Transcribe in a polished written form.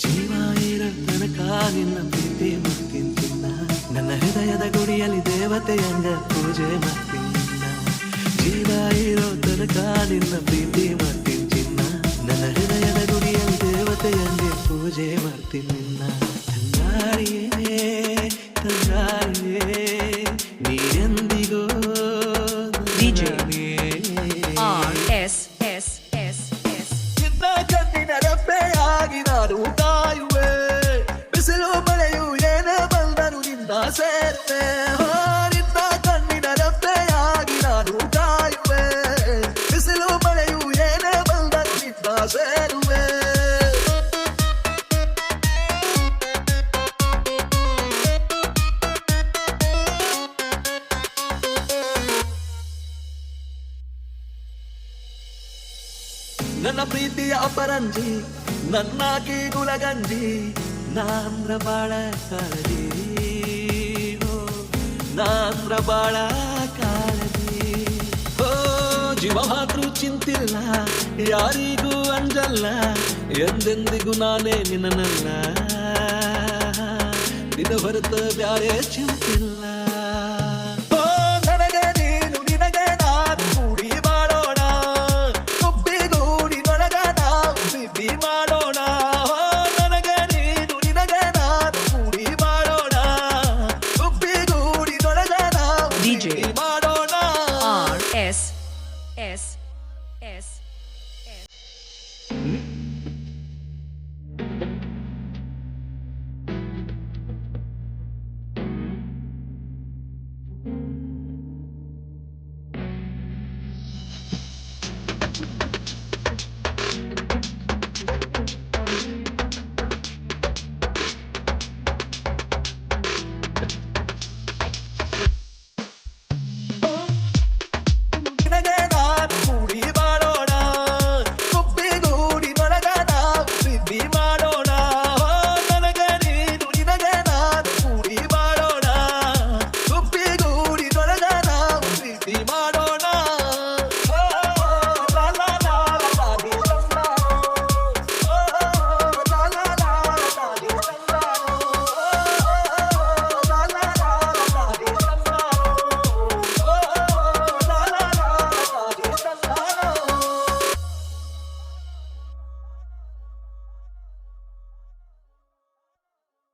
ಜೀವ ಇರೋ ತನಕ ನಿನ್ನ ಪ್ರೀತಿ ಮಾಡ್ತೀನಿ ಚಿನ್ನ, ನನ್ನ ಹೃದಯದ ಗುಡಿಯಲ್ಲಿ ದೇವತೆಯಂಗ ಪೂಜೆ ಮಾಡ್ತೀನಿ ನಿನ್ನ. ಜೀವ ಇರೋ ತನಕ ನಿನ್ನ ಪ್ರೀತಿ ಮಾಡ್ತೀನಿ ಚಿನ್ನ, ನನ್ನ ಹೃದಯದ ಗುಡಿಯಲ್ಲಿ ದೇವತೆಯಂಗೆ ಪೂಜೆ ಮಾಡ್ತೀನಿ ನಿನ್ನ. ತಂಗಾಳಿಯೇ ತಂಗಾಳಿಯೇ ನೀನೆಂದಿಗೋ DJ RSS ನಿನ್ನ ಕಣ್ಣಿನ ರೆಪ್ಪೆಯಾಗಿ ನಾನು ಕಾಯುವೆ, ಬಿಸಿಲು ಮಳೆಯು ಏನೇ ಬಂದರು ನಿನ್ನ ಸೇರುವೆ. ನಿನ್ನ ಕಣ್ಣಿನ ರೆಪ್ಪೆಯಾಗಿ ನಾನು ಕಾಯುವೆ, ಬಿಸಿಲು ಮಳೆಯು ಏನೇ ಬಂದರು ನಿನ್ನ ಸೇರುವೆ. ನನ್ನ ಪ್ರೀತಿಯ ಅಪರಂಜಿ ನನ್ನಾಕಿ ಗುಲಗಂಜಿ, ನಾಂದ್ರ ಬಾಳ ಕಾಳಜಿ, ನಾಂದ್ರ ಬಾಳ ಕಾಳಜಿ. ಓ ಜೀವ ಮಾತ್ರ ಚಿಂತಿಲ್ಲ, ಯಾರಿಗೂ ಅಂಜಲ್ಲ, ಎಂದೆಂದಿಗೂ ನಾನೇ ನಿನ್ನಲ್ಲ, ನಿನ್ನ ಹೊರತ ಬ್ಯಾರೆ ಚಿಂತಿಲ್ಲ.